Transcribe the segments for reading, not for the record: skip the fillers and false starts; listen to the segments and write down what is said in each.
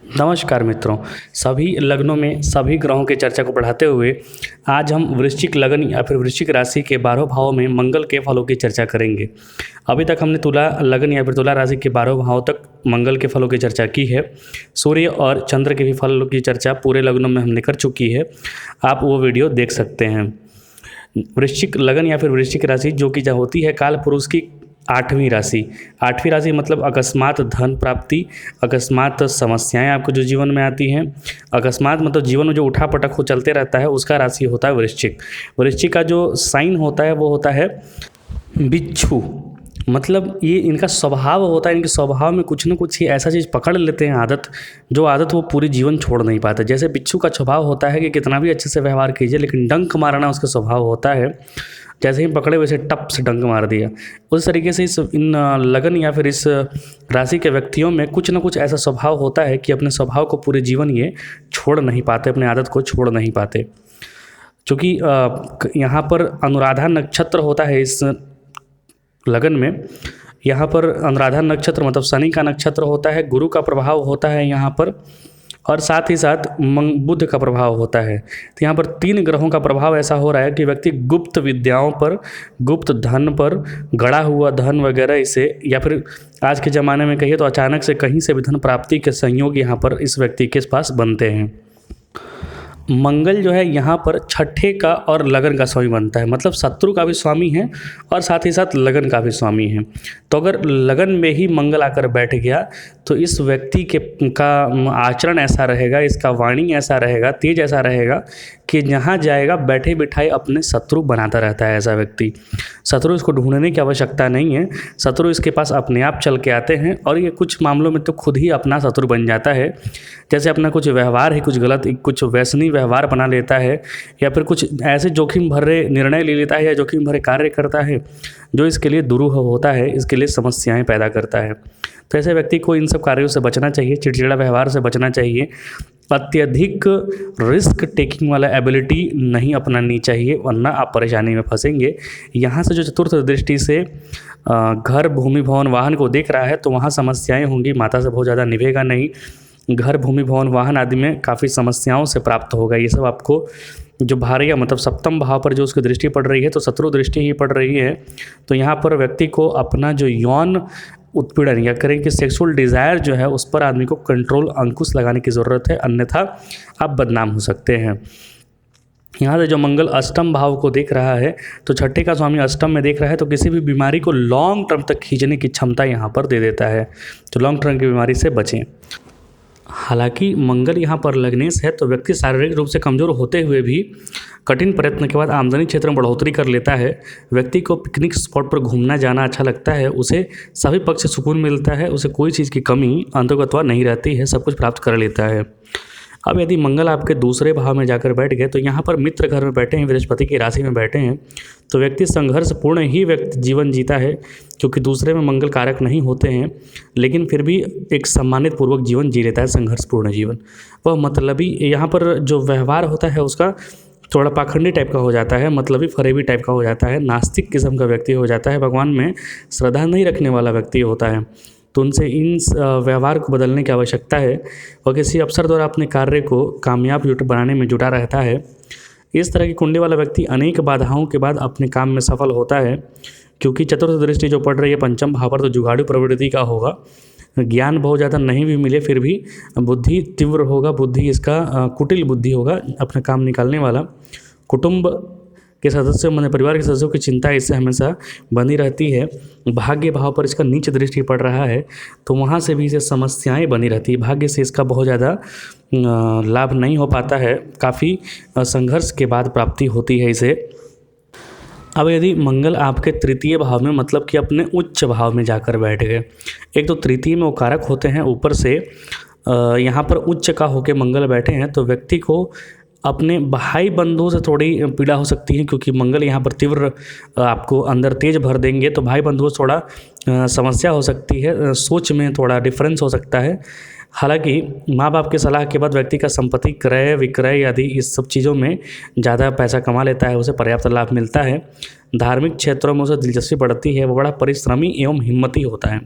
नमस्कार मित्रों। सभी लग्नों में सभी ग्रहों की चर्चा को बढ़ाते हुए आज हम वृश्चिक लग्न या फिर वृश्चिक राशि के 12 भावों में मंगल के फलों की चर्चा करेंगे। अभी तक हमने तुला लग्न या फिर तुला राशि के 12 भावों तक मंगल के फलों की चर्चा की है। सूर्य और चंद्र के भी फलों की चर्चा पूरे लग्नों में हमने कर चुकी है, आप वो वीडियो देख सकते हैं। वृश्चिक लग्न या फिर वृश्चिक राशि जो कि होती है काल पुरुष की आठवीं राशि मतलब अकस्मात धन प्राप्ति, अकस्मात समस्याएं आपको जो जीवन में आती हैं, अकस्मात मतलब जीवन में जो उठा पटक हो चलते रहता है, उसका राशि होता है वृश्चिक। वृश्चिक का जो साइन होता है वो होता है बिच्छू। मतलब ये इनका स्वभाव होता है, इनके स्वभाव में कुछ न कुछ ही ऐसा चीज़ पकड़ लेते हैं, जो आदत वो पूरी जीवन छोड़ नहीं पाते। जैसे बिच्छू का स्वभाव होता है कि कितना भी अच्छे से व्यवहार कीजिए लेकिन डंक मारना उसका स्वभाव होता है। जैसे ही पकड़े वैसे टप से डंक मार दिया। उस तरीके से इन लगन या फिर इस राशि के व्यक्तियों में कुछ न कुछ ऐसा स्वभाव होता है कि अपने स्वभाव को पूरे जीवन ये छोड़ नहीं पाते, अपने आदत को छोड़ नहीं पाते। क्योंकि यहाँ पर अनुराधा नक्षत्र होता है इस लगन में। यहाँ पर अनुराधा नक्षत्र मतलब शनि का नक्षत्र होता है, गुरु का प्रभाव होता है यहाँ पर, और साथ ही साथ बुध का प्रभाव होता है। तो यहाँ पर 3 ग्रहों का प्रभाव ऐसा हो रहा है कि व्यक्ति गुप्त विद्याओं पर, गुप्त धन पर, गड़ा हुआ धन वगैरह इसे, या फिर आज के ज़माने में कहिए तो अचानक से कहीं से भी धन प्राप्ति के संयोग यहाँ पर इस व्यक्ति के पास बनते हैं। मंगल जो है यहाँ पर छठे का और लगन का स्वामी बनता है, मतलब शत्रु का भी स्वामी है और साथ ही साथ लगन का भी स्वामी है। तो अगर लगन में ही मंगल आकर बैठ गया तो इस व्यक्ति का आचरण ऐसा रहेगा, इसका वाणी ऐसा रहेगा, तेज ऐसा रहेगा कि जहाँ जाएगा बैठे बिठाए अपने शत्रु बनाता रहता है ऐसा व्यक्ति। शत्रु इसको ढूंढने की आवश्यकता नहीं है, शत्रु इसके पास अपने आप चल के आते हैं और ये कुछ मामलों में तो खुद ही अपना शत्रु बन जाता है। जैसे अपना कुछ व्यवहार है कुछ गलत, कुछ व्यसनी व्यवहार बना लेता है, या फिर कुछ ऐसे जोखिम भरे निर्णय ले लेता है या जोखिम भरे कार्य करता है जो इसके लिए दुरूह होता है, इसके लिए समस्याएं पैदा करता है। तो ऐसे व्यक्ति को इन सब कार्यों से बचना चाहिए, चिड़चिड़ा व्यवहार से बचना चाहिए, अत्यधिक रिस्क टेकिंग वाला एबिलिटी नहीं अपनानी चाहिए, वरना आप परेशानी में फंसेंगे। यहाँ से जो चतुर्थ दृष्टि से घर भूमि भवन वाहन को देख रहा है तो वहाँ समस्याएं होंगी, माता से बहुत ज़्यादा निभेगा नहीं। घर भूमि भवन वाहन आदि में काफ़ी समस्याओं से प्राप्त होगा। ये सब आपको जो भार्या मतलब सप्तम भाव पर जो उसकी दृष्टि पड़ रही है तो शत्रु दृष्टि ही पड़ रही है। तो यहाँ पर व्यक्ति को अपना जो यौन उत्पीड़न या करें कि सेक्सुअल डिज़ायर जो है उस पर आदमी को कंट्रोल अंकुश लगाने की ज़रूरत है, अन्यथा आप बदनाम हो सकते हैं। यहाँ से जो मंगल अष्टम भाव को देख रहा है तो छठे का स्वामी अष्टम में देख रहा है तो किसी भी बीमारी को लॉन्ग टर्म तक खींचने की क्षमता यहाँ पर दे देता है, तो लॉन्ग टर्म की बीमारी से बचें। हालांकि मंगल यहाँ पर लग्नेश है तो व्यक्ति शारीरिक रूप से कमज़ोर होते हुए भी कठिन प्रयत्न के बाद आमदनी क्षेत्र में बढ़ोतरी कर लेता है। व्यक्ति को पिकनिक स्पॉट पर घूमना जाना अच्छा लगता है, उसे सभी पक्ष से सुकून मिलता है, उसे कोई चीज़ की कमी अंतर्गतवा नहीं रहती है, सब कुछ प्राप्त कर लेता है। अब यदि मंगल आपके दूसरे भाव में जाकर बैठ गए तो यहाँ पर मित्र घर में बैठे हैं, बृहस्पति की राशि में बैठे हैं, तो व्यक्ति संघर्षपूर्ण ही व्यक्ति जीवन जीता है, क्योंकि दूसरे में मंगल कारक नहीं होते हैं, लेकिन फिर भी एक सम्मानित पूर्वक जीवन जी लेता है, संघर्षपूर्ण जीवन। वह मतलबी यहाँ पर जो व्यवहार होता है उसका थोड़ा पाखंडी टाइप का हो जाता है, मतलबी फरेबी टाइप का हो जाता है, नास्तिक किस्म का व्यक्ति हो जाता है, भगवान में श्रद्धा नहीं रखने वाला व्यक्ति होता है। तो उनसे इन व्यवहार को बदलने की आवश्यकता है और किसी अवसर द्वारा अपने कार्य को कामयाब बनाने में जुटा रहता है। इस तरह की कुंडली वाला व्यक्ति अनेक बाधाओं के बाद अपने काम में सफल होता है, क्योंकि चतुर्थ दृष्टि जो पड़ रही है पंचम भाव पर तो जुगाड़ू प्रवृत्ति का होगा। ज्ञान बहुत ज़्यादा नहीं भी मिले फिर भी बुद्धि तीव्र होगा, बुद्धि इसका कुटिल बुद्धि होगा, अपना काम निकालने वाला। कुटुंब के सदस्यों मतलब परिवार के सदस्यों की चिंता इससे हमेशा बनी रहती है। भाग्य भाव पर इसका नीच दृष्टि पड़ रहा है तो वहाँ से भी इसे समस्याएं बनी रहती है, भाग्य से इसका बहुत ज़्यादा लाभ नहीं हो पाता है, काफ़ी संघर्ष के बाद प्राप्ति होती है इसे। अब यदि मंगल आपके तृतीय भाव में मतलब कि अपने उच्च भाव में जाकर बैठ गए, एक तो तृतीय में वो कारक होते हैं, ऊपर से यहाँ पर उच्च का होकर मंगल बैठे हैं तो व्यक्ति को अपने भाई बंधुओं से थोड़ी पीड़ा हो सकती है, क्योंकि मंगल यहाँ पर तीव्र आपको अंदर तेज भर देंगे तो भाई बंधुओं से थोड़ा समस्या हो सकती है, सोच में थोड़ा डिफरेंस हो सकता है। हालांकि माँ बाप की सलाह के बाद व्यक्ति का संपत्ति क्रय विक्रय आदि इस सब चीज़ों में ज़्यादा पैसा कमा लेता है, उसे पर्याप्त लाभ मिलता है। धार्मिक क्षेत्रों में उसे दिलचस्पी बढ़ती है, वो बड़ा परिश्रमी एवं हिम्मती होता है।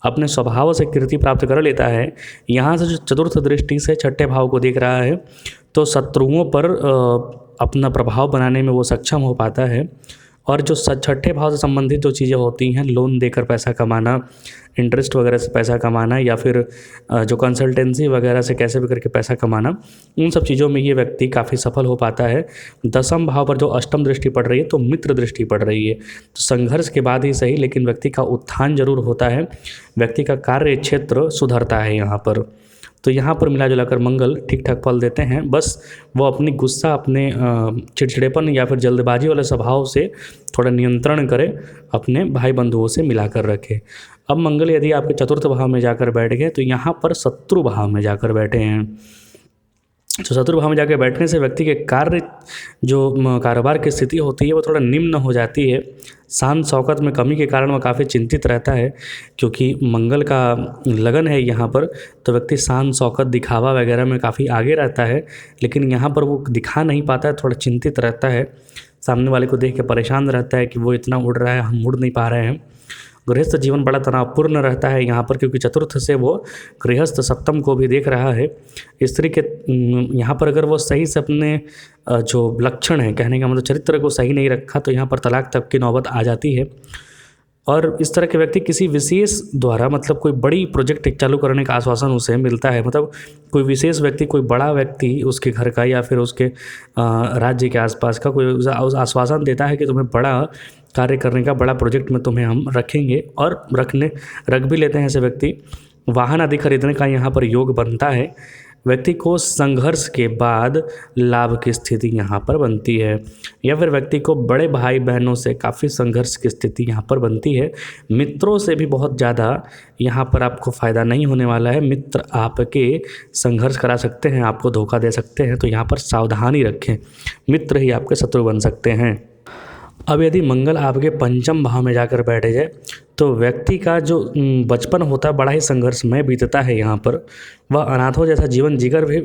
अपने स्वभाव से कीर्ति प्राप्त कर लेता है। यहाँ से जो चतुर्थ दृष्टि से छठे भाव को देख रहा है तो शत्रुओं पर अपना प्रभाव बनाने में वो सक्षम हो पाता है। और जो छठे भाव से संबंधित जो चीज़ें होती हैं, लोन देकर पैसा कमाना, इंटरेस्ट वगैरह से पैसा कमाना, या फिर जो कंसल्टेंसी वगैरह से कैसे भी करके पैसा कमाना, उन सब चीज़ों में ये व्यक्ति काफ़ी सफल हो पाता है। दसम भाव पर जो अष्टम दृष्टि पड़ रही है तो मित्र दृष्टि पड़ रही है, तो संघर्ष के बाद ही सही लेकिन व्यक्ति का उत्थान जरूर होता है, व्यक्ति का कार्य क्षेत्र सुधरता है यहाँ पर। तो यहाँ पर मिला जुला कर मंगल ठीक ठाक फल देते हैं। बस वो अपनी गुस्सा, अपने चिड़चिड़ेपन या फिर जल्दबाजी वाले स्वभाव से थोड़ा नियंत्रण करे, अपने भाई बंधुओं से मिलाकर रखे। अब मंगल यदि आपके चतुर्थ भाव में जाकर बैठ गए तो यहाँ पर शत्रु भाव में जाकर बैठे हैं। तो शत्रु भाव में जाकर बैठने से व्यक्ति के कार्य, जो कारोबार की स्थिति होती है वो थोड़ा निम्न हो जाती है। शान शौकत में कमी के कारण वह काफ़ी चिंतित रहता है, क्योंकि मंगल का लगन है यहाँ पर, तो व्यक्ति शान शौकत दिखावा वगैरह में काफ़ी आगे रहता है, लेकिन यहाँ पर वो दिखा नहीं पाता है, थोड़ा चिंतित रहता है, सामने वाले को देख के परेशान रहता है कि वो इतना उड़ रहा है, हम उड़ नहीं पा रहे हैं। गृहस्थ जीवन बड़ा तनावपूर्ण रहता है यहाँ पर, क्योंकि चतुर्थ से वो गृहस्थ सप्तम को भी देख रहा है। स्त्री के यहाँ पर अगर वो सही से अपने जो लक्षण है, कहने का मतलब चरित्र को सही नहीं रखा तो यहाँ पर तलाक तक की नौबत आ जाती है। और इस तरह के व्यक्ति किसी विशेष द्वारा, मतलब कोई बड़ी प्रोजेक्ट चालू करने का आश्वासन उसे मिलता है, मतलब कोई विशेष व्यक्ति, कोई बड़ा व्यक्ति उसके घर का या फिर उसके राज्य के आसपास का कोई आश्वासन देता है कि तुम्हें बड़ा कार्य करने का, बड़ा प्रोजेक्ट में तुम्हें हम रखेंगे, और रख भी लेते हैं ऐसे व्यक्ति। वाहन आदि खरीदने का यहाँ पर योग बनता है। व्यक्ति को संघर्ष के बाद लाभ की स्थिति यहाँ पर बनती है, या फिर व्यक्ति को बड़े भाई बहनों से काफ़ी संघर्ष की स्थिति यहाँ पर बनती है। मित्रों से भी बहुत ज़्यादा यहाँ पर आपको फ़ायदा नहीं होने वाला है। मित्र आपके संघर्ष करा सकते हैं, आपको धोखा दे सकते हैं, तो यहाँ पर सावधानी रखें, मित्र ही आपके शत्रु बन सकते हैं। अब यदि मंगल आपके पंचम भाव में जाकर बैठ जाए तो व्यक्ति का जो बचपन होता है बड़ा ही संघर्षमय बीतता है। यहाँ पर वह अनाथों जैसा जीवन जीकर भी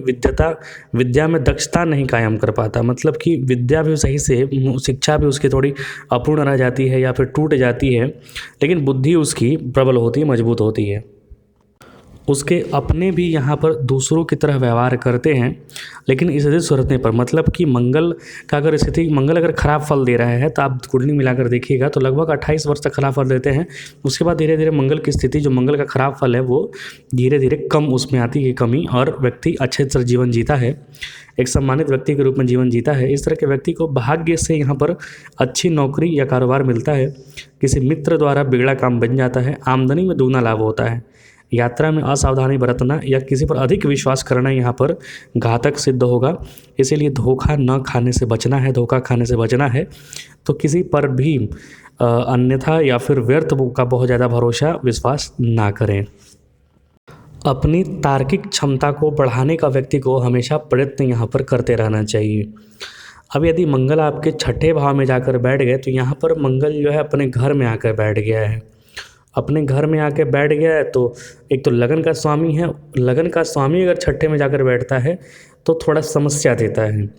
विद्या में दक्षता नहीं कायम कर पाता, मतलब कि विद्या भी सही से, शिक्षा भी उसकी थोड़ी अपूर्ण रह जाती है या फिर टूट जाती है, लेकिन बुद्धि उसकी प्रबल होती है, मजबूत होती है। उसके अपने भी यहाँ पर दूसरों की तरह व्यवहार करते हैं, लेकिन इस स्थिति सुधरने पर, मतलब कि मंगल का अगर स्थिति, मंगल अगर खराब फल दे रहा है तो आप कुंडली मिलाकर देखिएगा तो लगभग 28 वर्ष तक खराब फल देते हैं। उसके बाद धीरे धीरे मंगल की स्थिति, जो मंगल का खराब फल है वो धीरे धीरे कम उसमें आती है कमी, और व्यक्ति अच्छे तरह जीवन जीता है, एक सम्मानित व्यक्ति के रूप में जीवन जीता है। इस तरह के व्यक्ति को भाग्य से यहाँ पर अच्छी नौकरी या कारोबार मिलता है, किसी मित्र द्वारा बिगड़ा काम बन जाता है, आमदनी में दूना लाभ होता है। यात्रा में असावधानी बरतना या किसी पर अधिक विश्वास करना यहाँ पर घातक सिद्ध होगा, इसीलिए धोखा न खाने से बचना है, धोखा खाने से बचना है। तो किसी पर भी अन्यथा या फिर व्यर्थ का बहुत ज़्यादा भरोसा, विश्वास ना करें। अपनी तार्किक क्षमता को बढ़ाने का व्यक्ति को हमेशा प्रयत्न यहाँ पर करते रहना चाहिए। अब यदि मंगल आपके छठे भाव में जाकर बैठ गए तो यहाँ पर मंगल जो है अपने घर में आकर बैठ गया है। अपने घर में आके बैठ गया है तो एक तो लगन का स्वामी है, लगन का स्वामी अगर छठे में जाकर बैठता है तो थोड़ा समस्या देता है,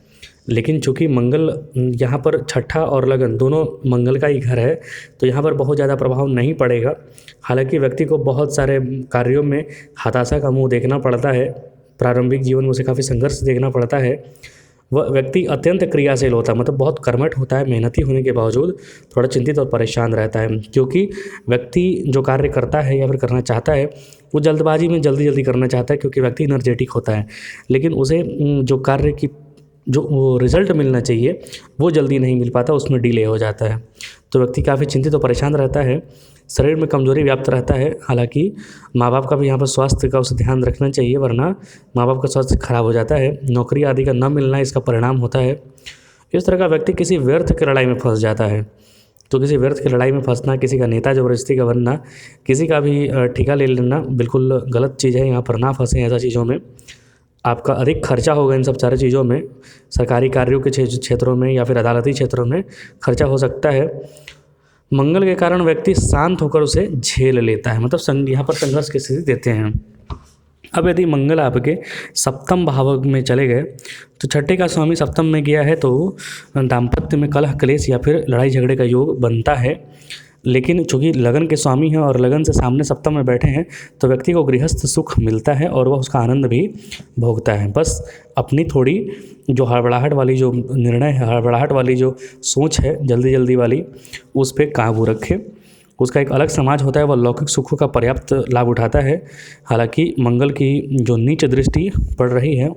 लेकिन चूँकि मंगल यहाँ पर छठा और लगन दोनों मंगल का ही घर है तो यहाँ पर बहुत ज़्यादा प्रभाव नहीं पड़ेगा। हालांकि व्यक्ति को बहुत सारे कार्यों में हताशा का मुँह देखना पड़ता है, प्रारंभिक जीवन में उसे काफ़ी संघर्ष देखना पड़ता है। वह व्यक्ति अत्यंत क्रियाशील होता है, मतलब बहुत कर्मठ होता है, मेहनती होने के बावजूद थोड़ा चिंतित और परेशान रहता है, क्योंकि व्यक्ति जो कार्य करता है या फिर करना चाहता है वो जल्दबाजी में जल्दी करना चाहता है, क्योंकि व्यक्ति एनर्जेटिक होता है, लेकिन उसे जो कार्य की जो रिज़ल्ट मिलना चाहिए वो जल्दी नहीं मिल पाता, उसमें डिले हो जाता है। तो व्यक्ति काफ़ी चिंतित और परेशान रहता है, शरीर में कमजोरी व्याप्त रहता है। हालांकि माँ बाप का भी यहाँ पर स्वास्थ्य का उसे ध्यान रखना चाहिए, वरना माँ बाप का स्वास्थ्य खराब हो जाता है। नौकरी आदि का न मिलना इसका परिणाम होता है। इस तरह का व्यक्ति किसी व्यर्थ की लड़ाई में फंस जाता है। तो किसी व्यर्थ की लड़ाई में फंसना, किसी का नेता जबरदस्ती का बनना, किसी का भी ठेका ले लेना बिल्कुल गलत चीज़ है। यहाँ पर ना फंसें ऐसा चीज़ों में, आपका अधिक खर्चा होगा इन सब सारी चीज़ों में। सरकारी कार्यों के क्षेत्रों में या फिर अदालती क्षेत्रों में खर्चा हो सकता है। मंगल के कारण व्यक्ति शांत होकर उसे झेल लेता है, मतलब यहाँ पर संघर्ष की स्थिति देते हैं। अब यदि मंगल आपके सप्तम भाव में चले गए तो छठे का स्वामी सप्तम में गया है तो दाम्पत्य में कलह क्लेश या फिर लड़ाई झगड़े का योग बनता है। लेकिन चूँकि लगन के स्वामी हैं और लगन से सामने सप्तम में बैठे हैं तो व्यक्ति को गृहस्थ सुख मिलता है और वह उसका आनंद भी भोगता है। बस अपनी थोड़ी जो हड़बड़ाहट वाली जो निर्णय है, हड़बड़ाहट वाली जो सोच है जल्दी जल्दी वाली, उस पर काबू रखे। उसका एक अलग समाज होता है, वह लौकिक सुखों का पर्याप्त लाभ उठाता है। हालांकि मंगल की जो नीच दृष्टि पड़ रही है,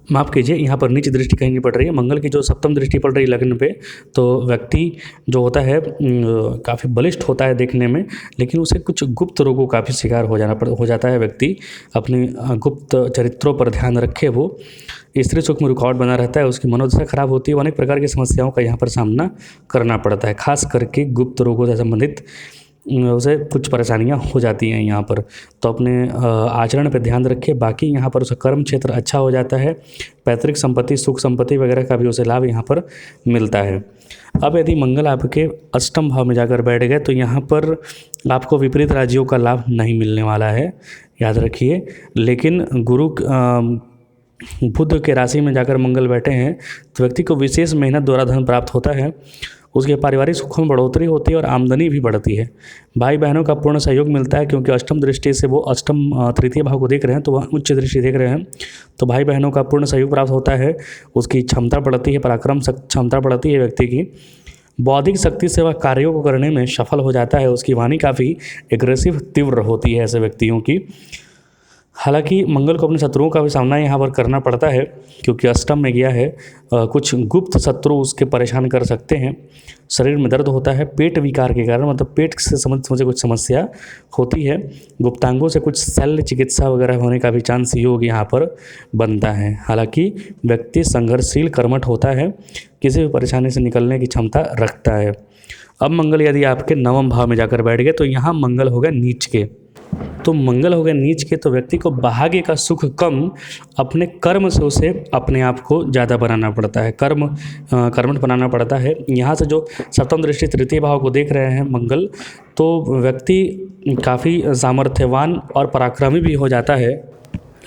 माफ़ कीजिए, यहाँ पर नीच दृष्टि कहीं नहीं पड़ रही है, मंगल की जो सप्तम दृष्टि पड़ रही है लग्न पे, तो व्यक्ति जो होता है काफ़ी बलिष्ठ होता है देखने में, लेकिन उसे कुछ गुप्त रोगों का भी शिकार हो जाता है व्यक्ति। अपने गुप्त चरित्रों पर ध्यान रखे, वो स्त्री सुख में रुकावट बना रहता है, उसकी मनोदशा खराब होती है, अनेक प्रकार की समस्याओं का यहाँ पर सामना करना पड़ता है। खास करके गुप्त रोगों से संबंधित उसे कुछ परेशानियां हो जाती हैं यहाँ पर। तो अपने आचरण पर ध्यान रखें। बाकी यहाँ पर उसका कर्म क्षेत्र अच्छा हो जाता है, पैतृक संपत्ति, सुख संपत्ति वगैरह का भी उसे लाभ यहाँ पर मिलता है। अब यदि मंगल आपके अष्टम भाव में जाकर बैठ गए तो यहाँ पर आपको विपरीत राज्यों का लाभ नहीं मिलने वाला है, याद रखिए। लेकिन गुरु बुध के राशि में जाकर मंगल बैठे हैं तो व्यक्ति को विशेष मेहनत द्वारा धन प्राप्त होता है, उसके पारिवारिक सुखों में बढ़ोतरी होती है और आमदनी भी बढ़ती है। भाई बहनों का पूर्ण सहयोग मिलता है, क्योंकि अष्टम दृष्टि से वो अष्टम तृतीय भाव को देख रहे हैं, तो वह उच्च दृष्टि देख रहे हैं, तो भाई बहनों का पूर्ण सहयोग प्राप्त होता है। उसकी क्षमता बढ़ती है, पराक्रम क्षमता बढ़ती है व्यक्ति की। बौद्धिक शक्ति से वह कार्यों को करने में सफल हो जाता है। उसकी वाणी काफ़ी एग्रेसिव, तीव्र होती है ऐसे व्यक्तियों की। हालांकि मंगल को अपने शत्रुओं का भी सामना यहाँ पर करना पड़ता है, क्योंकि अष्टम में गया है। कुछ गुप्त शत्रु उसके परेशान कर सकते हैं। शरीर में दर्द होता है पेट विकार के कारण, मतलब पेट से मुझे कुछ समस्या होती है। गुप्तांगों से कुछ शल्य चिकित्सा वगैरह होने का भी चांस योग यहाँ पर बनता है। हालांकि व्यक्ति संघर्षशील, कर्मठ होता है, किसी भी परेशानी से निकलने की क्षमता रखता है। अब मंगल यदि आपके नवम भाव में जाकर बैठ गए तो यहाँ मंगल हो गए नीच के। तो मंगल हो गए नीच के तो व्यक्ति को भाग्य का सुख कम, अपने कर्म से उसे अपने आप को ज़्यादा बनाना पड़ता है, कर्मठ बनाना पड़ता है। यहाँ से जो सप्तम दृष्टि तृतीय भाव को देख रहे हैं मंगल, तो व्यक्ति काफ़ी सामर्थ्यवान और पराक्रमी भी हो जाता है।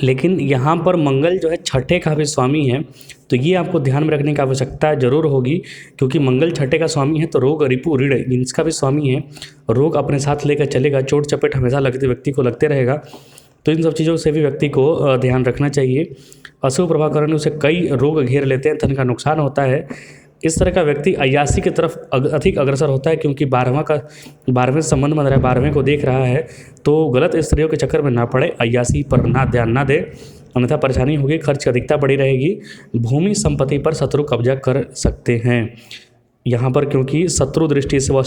लेकिन यहाँ पर मंगल जो है छठे का भी स्वामी है, तो ये आपको ध्यान में रखने की आवश्यकता ज़रूर होगी, क्योंकि मंगल छठे का स्वामी है तो रोग, रिपु, ऋण इनका भी स्वामी है। रोग अपने साथ लेकर चलेगा, चोट चपेट हमेशा व्यक्ति को लगते रहेगा, तो इन सब चीज़ों से भी व्यक्ति को ध्यान रखना चाहिए। अशुभ प्रभाव कारण उसे कई रोग घेर लेते हैं, धन का नुकसान होता है। इस तरह का व्यक्ति अय्याशी की तरफ अधिक अग्रसर होता है, क्योंकि 12वें संबंध बन रहा है, 12वें को देख रहा है, तो गलत स्त्रियों के चक्कर में ना पड़े, अय्याशी पर ना ध्यान ना दे, अन्यथा परेशानी होगी, खर्च की अधिकता बढ़ी रहेगी। भूमि संपत्ति पर शत्रु कब्जा कर सकते हैं यहाँ पर, क्योंकि शत्रु दृष्टि से वो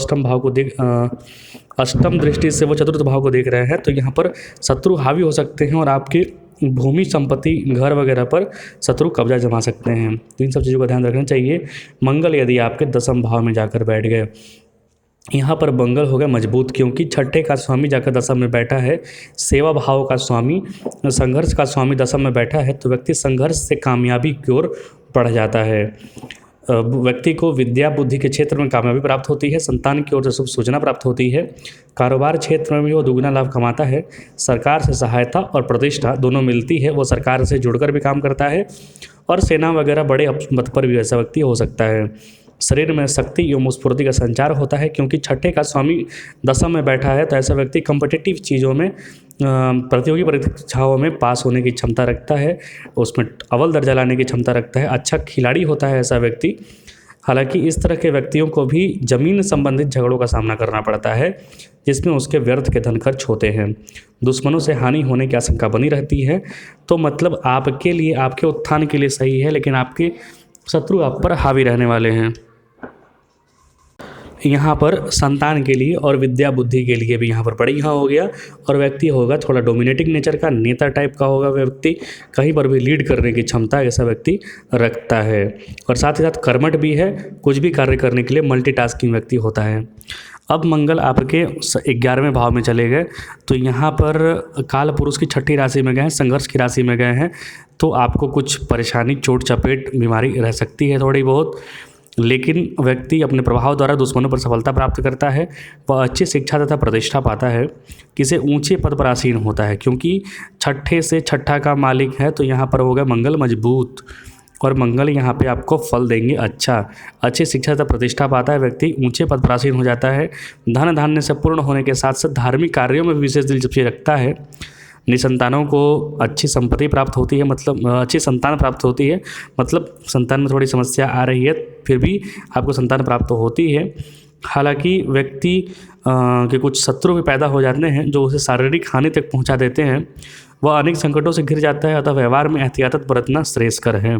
अष्टम दृष्टि से वो चतुर्थ भाव को देख रहे हैं, तो यहाँ पर शत्रु हावी हो सकते हैं और आपके भूमि संपत्ति, घर वगैरह पर शत्रु कब्जा जमा सकते हैं। तो इन सब चीज़ों का ध्यान रखना चाहिए। मंगल यदि आपके दसम भाव में जाकर बैठ गए, यहाँ पर मंगल हो गया मजबूत, क्योंकि छठे का स्वामी जाकर दसम में बैठा है, सेवा भाव का स्वामी, संघर्ष का स्वामी दसम में बैठा है, तो व्यक्ति संघर्ष से कामयाबी की ओर बढ़ जाता है। व्यक्ति को विद्या बुद्धि के क्षेत्र में कामयाबी प्राप्त होती है, संतान की ओर से शुभ सूचना प्राप्त होती है, कारोबार क्षेत्र में भी वो दुगना लाभ कमाता है, सरकार से सहायता और प्रतिष्ठा दोनों मिलती है, वो सरकार से जुड़कर भी काम करता है, और सेना वगैरह बड़े पद पर भी ऐसा व्यक्ति हो सकता है। शरीर में शक्ति एवं स्फूर्ति का संचार होता है, क्योंकि छठे का स्वामी दसम में बैठा है, तो ऐसा व्यक्ति कॉम्पिटिटिव चीज़ों में, प्रतियोगी परीक्षाओं में पास होने की क्षमता रखता है, उसमें अव्वल दर्जा लाने की क्षमता रखता है, अच्छा खिलाड़ी होता है ऐसा व्यक्ति। हालांकि इस तरह के व्यक्तियों को भी जमीन संबंधित झगड़ों का सामना करना पड़ता है, जिसमें उसके व्यर्थ के धन खर्च होते हैं, दुश्मनों से हानि होने की आशंका बनी रहती है। तो मतलब आपके लिए, आपके उत्थान के लिए सही है, लेकिन आपके शत्रु आप पर हावी रहने वाले हैं। यहाँ पर संतान के लिए और विद्या बुद्धि के लिए भी यहाँ पर बड़ी यहाँ हो गया, और व्यक्ति होगा थोड़ा डोमिनेटिंग नेचर का, नेता टाइप का होगा व्यक्ति, कहीं पर भी लीड करने की क्षमता ऐसा व्यक्ति रखता है, और साथ ही साथ कर्मठ भी है, कुछ भी कार्य करने के लिए मल्टीटास्किंग व्यक्ति होता है। अब मंगल आपके 11वें भाव में चले गए, तो यहाँ पर काल पुरुष की छठी राशि में गए हैं, संघर्ष की राशि में गए हैं, तो आपको कुछ परेशानी, चोट चपेट, बीमारी रह सकती है थोड़ी बहुत, लेकिन व्यक्ति अपने प्रभाव द्वारा दुश्मनों पर सफलता प्राप्त करता है, वह अच्छी शिक्षा तथा प्रतिष्ठा पाता है, किसी ऊंचे पद पर आसीन होता है, क्योंकि छठे से छठा का मालिक है, तो यहाँ पर होगा मंगल मजबूत, और मंगल यहाँ पे आपको फल देंगे अच्छा। अच्छी शिक्षा तथा प्रतिष्ठा पाता है व्यक्ति, ऊंचे पद पर आसीन हो जाता है। धन धान्य से पूर्ण होने के साथ साथ धार्मिक कार्यों में भी विशेष दिलचस्पी रखता है। निसंतानों को अच्छी संपत्ति प्राप्त होती है, मतलब अच्छी संतान प्राप्त होती है, मतलब संतान में थोड़ी समस्या आ रही है फिर भी आपको संतान प्राप्त होती है। हालांकि व्यक्ति के कुछ शत्रु भी पैदा हो जाते हैं जो उसे शारीरिक हानि तक पहुंचा देते हैं। वह अनेक संकटों से घिर जाता है, अतः व्यवहार में एहतियात बरतना श्रेयस्कर है।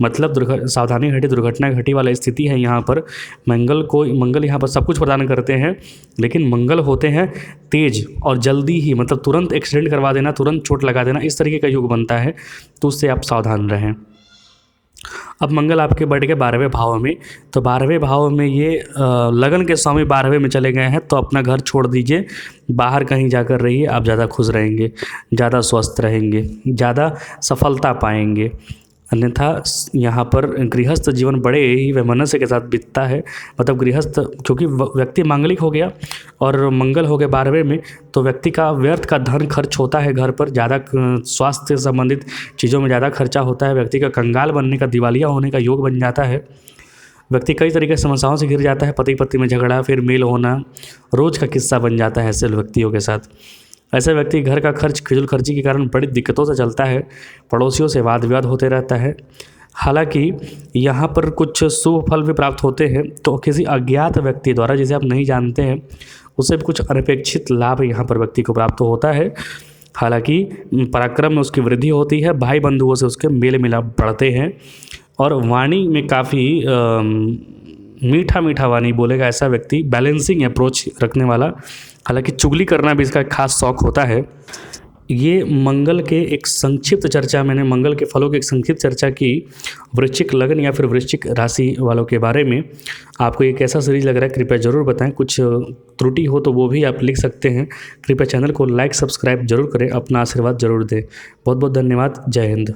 मतलब सावधानी घटी दुर्घटना घटी वाला स्थिति है यहाँ पर। मंगल यहाँ पर सब कुछ प्रदान करते हैं, लेकिन मंगल होते हैं तेज और जल्दी ही, मतलब तुरंत एक्सीडेंट करवा देना, तुरंत चोट लगा देना, इस तरीके का योग बनता है, तो उससे आप सावधान रहें। अब मंगल आपके बढ़ के 12वें भाव में, तो 12वें भाव में ये लगन के स्वामी 12वें में चले गए हैं, तो अपना घर छोड़ दीजिए, बाहर कहीं जाकर रहिए, आप ज़्यादा खुश रहेंगे, ज़्यादा स्वस्थ रहेंगे, ज़्यादा सफलता पाएंगे। अन्यथा यहाँ पर गृहस्थ जीवन बड़े ही वैमनस्य के साथ बीतता है। मतलब गृहस्थ, क्योंकि व्यक्ति मांगलिक हो गया और मंगल हो गए 12वें में, तो व्यक्ति का व्यर्थ का धन खर्च होता है घर पर, ज़्यादा स्वास्थ्य संबंधित चीज़ों में ज़्यादा खर्चा होता है, व्यक्ति का कंगाल बनने का, दिवालिया होने का योग बन जाता है। व्यक्ति कई तरीके की समस्याओं से घिर जाता है, पति पत्नी में झगड़ा, फिर मेल होना रोज़ का किस्सा बन जाता है ऐसे व्यक्तियों के साथ। ऐसे व्यक्ति घर का खर्च फिजूल खर्ची के कारण बड़ी दिक्कतों से चलता है, पड़ोसियों से वाद विवाद होते रहता है। हालांकि यहाँ पर कुछ शुभ फल भी प्राप्त होते हैं, तो किसी अज्ञात व्यक्ति द्वारा, जिसे आप नहीं जानते हैं, उससे भी कुछ अनपेक्षित लाभ यहाँ पर व्यक्ति को प्राप्त होता है। हालांकि पराक्रम में उसकी वृद्धि होती है, भाई बंधुओं से उसके मेल मिलाप बढ़ते हैं, और वाणी में काफ़ी मीठा मीठा वाणी बोलेगा ऐसा व्यक्ति, बैलेंसिंग अप्रोच रखने वाला। हालांकि चुगली करना भी इसका खास शौक होता है। ये मंगल के एक संक्षिप्त चर्चा, मैंने मंगल के फलों की एक संक्षिप्त चर्चा की वृश्चिक लग्न या फिर वृश्चिक राशि वालों के बारे में। आपको ये कैसा सीरीज लग रहा है कृपया ज़रूर बताएं, कुछ त्रुटि हो तो वो भी आप लिख सकते हैं। कृपया चैनल को लाइक सब्सक्राइब जरूर करें, अपना आशीर्वाद जरूर दें। बहुत बहुत धन्यवाद। जय हिंद।